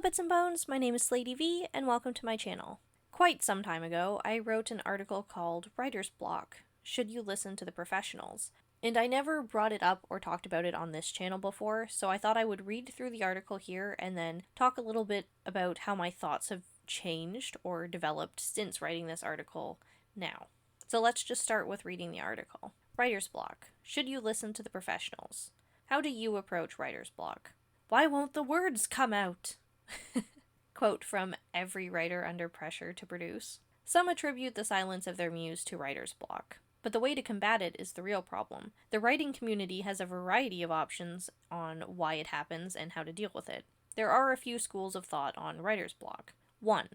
Hello Bits and Bones, my name is Slady V, and welcome to my channel. Quite some time ago, I wrote an article called Writer's Block, Should You Listen to the Professionals? And I never brought it up or talked about it on this channel before, so I thought I would read through the article here and then talk a little bit about how my thoughts have changed or developed since writing this article now. So let's just start with reading the article. Writer's Block, Should You Listen to the Professionals? How do you approach writer's block? Why won't the words come out? Quote from every writer under pressure to produce. Some attribute the silence of their muse to writer's block, but the way to combat it is the real problem. The writing community has a variety of options on why it happens and how to deal with it. There are a few schools of thought on writer's block. 1.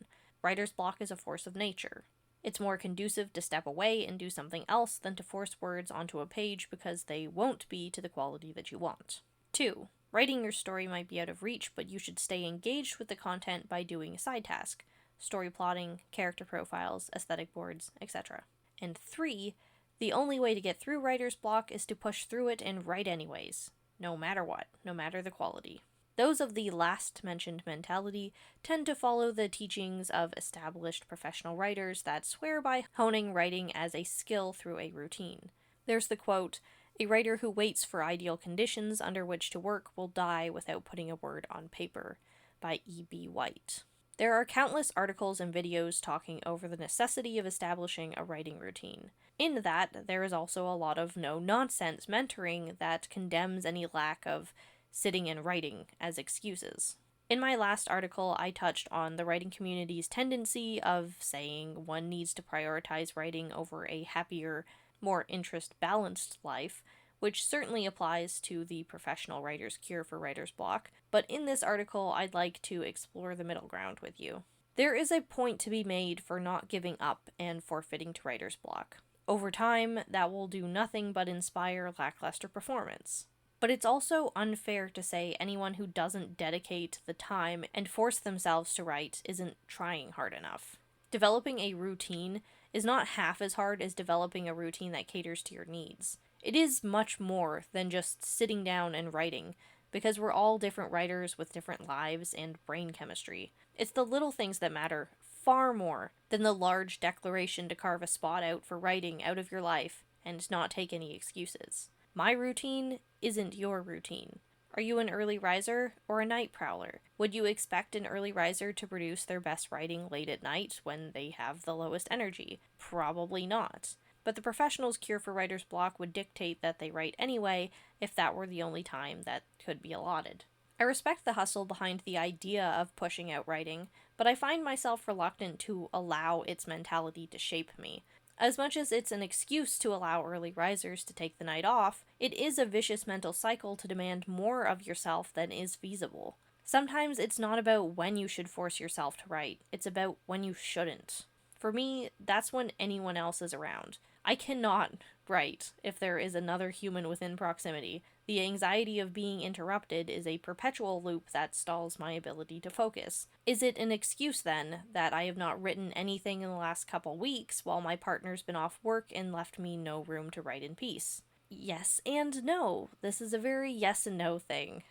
Writer's block is a force of nature. It's more conducive to step away and do something else than to force words onto a page because they won't be to the quality that you want. 2. Writing your story might be out of reach, but you should stay engaged with the content by doing a side task, story plotting, character profiles, aesthetic boards, etc. And 3, the only way to get through writer's block is to push through it and write anyways, no matter what, no matter the quality. Those of the last mentioned mentality tend to follow the teachings of established professional writers that swear by honing writing as a skill through a routine. There's the quote, "A writer who waits for ideal conditions under which to work will die without putting a word on paper," by E.B. White. There are countless articles and videos talking over the necessity of establishing a writing routine. In that, there is also a lot of no-nonsense mentoring that condemns any lack of sitting and writing as excuses. In my last article, I touched on the writing community's tendency of saying one needs to prioritize writing over a happier, more interest-balanced life, which certainly applies to the professional writer's cure for writer's block, but in this article I'd like to explore the middle ground with you. There is a point to be made for not giving up and forfeiting to writer's block. Over time, that will do nothing but inspire lackluster performance. But it's also unfair to say anyone who doesn't dedicate the time and force themselves to write isn't trying hard enough. Developing a routine is not half as hard as developing a routine that caters to your needs. It is much more than just sitting down and writing, because we're all different writers with different lives and brain chemistry. It's the little things that matter far more than the large declaration to carve a spot out for writing out of your life and not take any excuses. My routine isn't your routine. Are you an early riser or a night prowler? Would you expect an early riser to produce their best writing late at night when they have the lowest energy? Probably not. But the professional's cure for writer's block would dictate that they write anyway if that were the only time that could be allotted. I respect the hustle behind the idea of pushing out writing, but I find myself reluctant to allow its mentality to shape me. As much as it's an excuse to allow early risers to take the night off, it is a vicious mental cycle to demand more of yourself than is feasible. Sometimes it's not about when you should force yourself to write, it's about when you shouldn't. For me, that's when anyone else is around. I cannot write if there is another human within proximity. The anxiety of being interrupted is a perpetual loop that stalls my ability to focus. Is it an excuse, then, that I have not written anything in the last couple weeks while my partner's been off work and left me no room to write in peace? Yes and no. This is a very yes and no thing.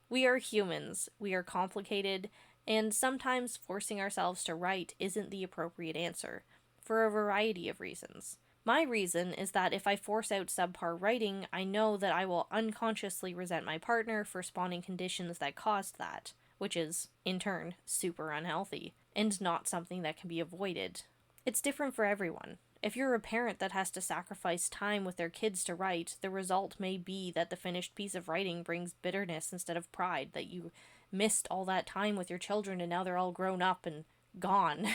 We are humans. We are complicated, and sometimes forcing ourselves to write isn't the appropriate answer, for a variety of reasons. My reason is that if I force out subpar writing, I know that I will unconsciously resent my partner for spawning conditions that caused that, which is, in turn, super unhealthy, and not something that can be avoided. It's different for everyone. If you're a parent that has to sacrifice time with their kids to write, the result may be that the finished piece of writing brings bitterness instead of pride, that you missed all that time with your children and now they're all grown up and gone,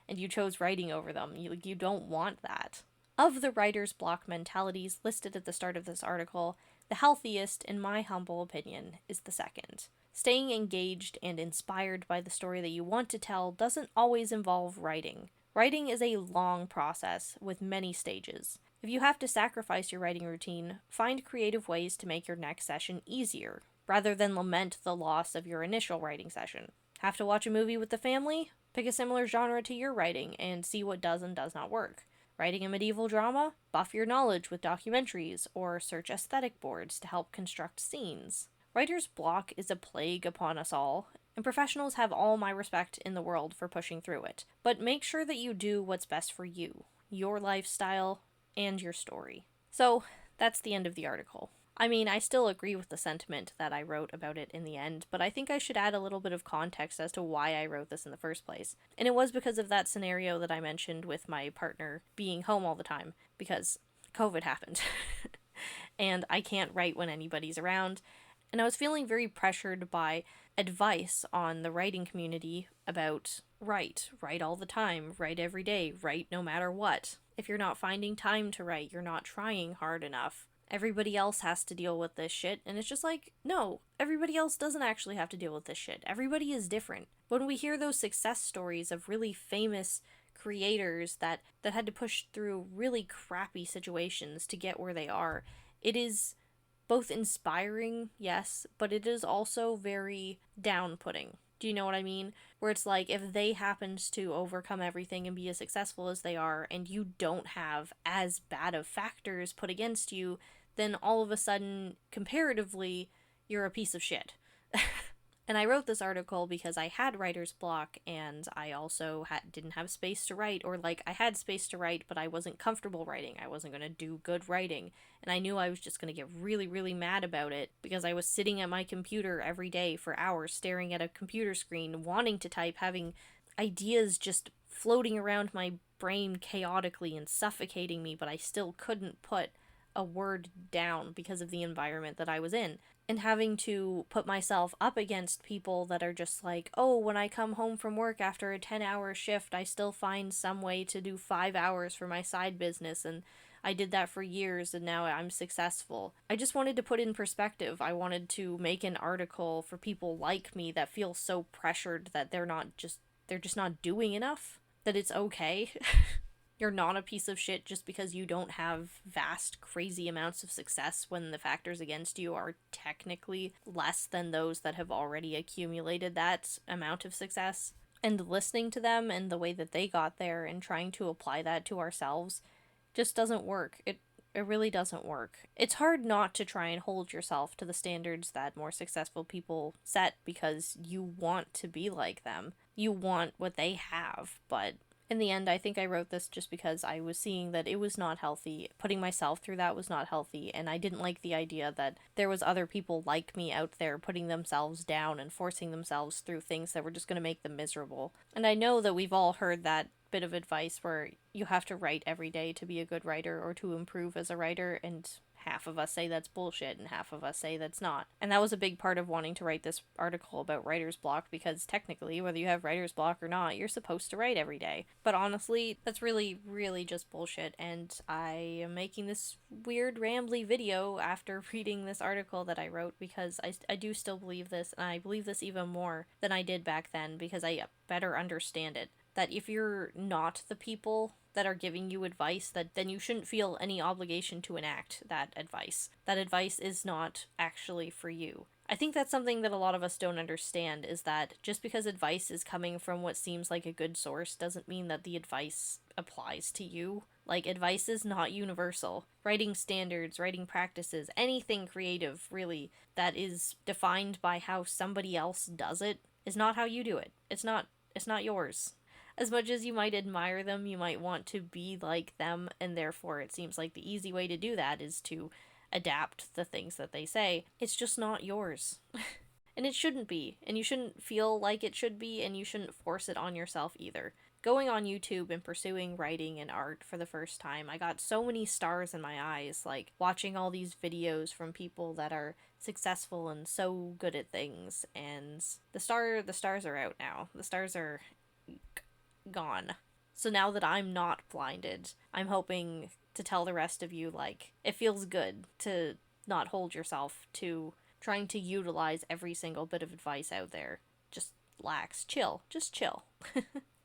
and you chose writing over them. You don't want that. Of the writer's block mentalities listed at the start of this article, the healthiest, in my humble opinion, is the second. Staying engaged and inspired by the story that you want to tell doesn't always involve writing. Writing is a long process with many stages. If you have to sacrifice your writing routine, find creative ways to make your next session easier, rather than lament the loss of your initial writing session. Have to watch a movie with the family? Pick a similar genre to your writing and see what does and does not work. Writing a medieval drama? Buff your knowledge with documentaries, or search aesthetic boards to help construct scenes. Writer's block is a plague upon us all, And professionals have all my respect in the world for pushing through it. But make sure that you do what's best for you, your lifestyle, and your story. So that's the end of the article. I mean, I still agree with the sentiment that I wrote about it in the end, but I think I should add a little bit of context as to why I wrote this in the first place. And it was because of that scenario that I mentioned with my partner being home all the time, because COVID happened. And I can't write when anybody's around. And I was feeling very pressured by advice on the writing community about write all the time, write every day, write no matter what. If you're not finding time to write, you're not trying hard enough. Everybody else has to deal with this shit. And it's just like, no, everybody else doesn't actually have to deal with this shit. Everybody is different. When we hear those success stories of really famous creators that had to push through really crappy situations to get where they are, it is both inspiring, yes, but it is also very down-putting. Do you know what I mean? Where it's like, if they happened to overcome everything and be as successful as they are, and you don't have as bad of factors put against you, then all of a sudden, comparatively, you're a piece of shit. And I wrote this article because I had writer's block, and I also didn't have space to write, or like I had space to write, but I wasn't comfortable writing. I wasn't going to do good writing, and I knew I was just going to get really, really mad about it because I was sitting at my computer every day for hours, staring at a computer screen, wanting to type, having ideas just floating around my brain chaotically and suffocating me, but I still couldn't put a word down because of the environment that I was in. And having to put myself up against people that are just like, oh, when I come home from work after a 10-hour shift, I still find some way to do 5 hours for my side business, and I did that for years and now I'm successful. I just wanted to put in perspective. I wanted to make an article for people like me that feel so pressured that they're just not doing enough, that it's okay. You're not a piece of shit just because you don't have vast, crazy amounts of success when the factors against you are technically less than those that have already accumulated that amount of success. And listening to them and the way that they got there and trying to apply that to ourselves just doesn't work. It really doesn't work. It's hard not to try and hold yourself to the standards that more successful people set because you want to be like them. You want what they have, but in the end, I think I wrote this just because I was seeing that it was not healthy. Putting myself through that was not healthy, and I didn't like the idea that there was other people like me out there putting themselves down and forcing themselves through things that were just going to make them miserable. And I know that we've all heard that bit of advice where you have to write every day to be a good writer or to improve as a writer, and half of us say that's bullshit and half of us say that's not. And that was a big part of wanting to write this article about writer's block, because technically, whether you have writer's block or not, you're supposed to write every day. But honestly, that's really, really just bullshit, and I am making this weird rambly video after reading this article that I wrote because I do still believe this, and I believe this even more than I did back then because I better understand it. That if you're not the people that are giving you advice, that then you shouldn't feel any obligation to enact that advice. That advice is not actually for you. I think that's something that a lot of us don't understand, is that just because advice is coming from what seems like a good source doesn't mean that the advice applies to you. Like, advice is not universal. Writing standards, writing practices, anything creative, really, that is defined by how somebody else does it is not how you do it. It's not yours. As much as you might admire them, you might want to be like them, and therefore it seems like the easy way to do that is to adapt the things that they say. It's just not yours. And it shouldn't be, and you shouldn't feel like it should be, and you shouldn't force it on yourself either. Going on YouTube and pursuing writing and art for the first time, I got so many stars in my eyes, like watching all these videos from people that are successful and so good at things, and the stars are out now. The stars are gone. So now that I'm not blinded, I'm hoping to tell the rest of you, like, it feels good to not hold yourself to trying to utilize every single bit of advice out there. Just relax, chill, just chill.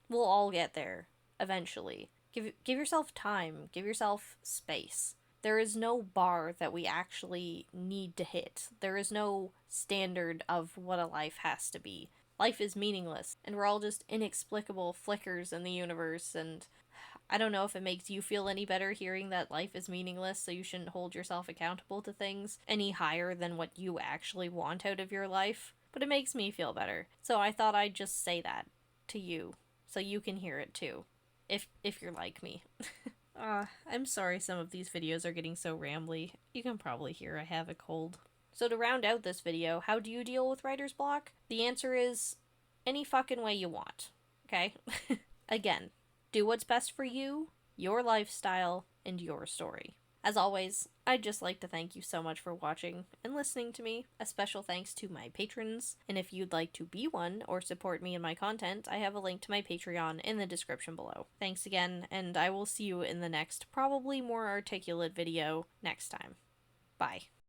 We'll all get there eventually. Give yourself time, give yourself space. There is no bar that we actually need to hit. There is no standard of what a life has to be. Life is meaningless, and we're all just inexplicable flickers in the universe, and I don't know if it makes you feel any better hearing that life is meaningless, so you shouldn't hold yourself accountable to things any higher than what you actually want out of your life. but it makes me feel better. So I thought I'd just say that to you so you can hear it too, if you're like me. I'm sorry some of these videos are getting so rambly. You can probably hear I have a cold. So to round out this video, how do you deal with writer's block? The answer is any fucking way you want, okay? Again, do what's best for you, your lifestyle, and your story. As always, I'd just like to thank you so much for watching and listening to me. A special thanks to my patrons, and if you'd like to be one or support me in my content, I have a link to my Patreon in the description below. Thanks again, and I will see you in the next, probably more articulate video next time. Bye.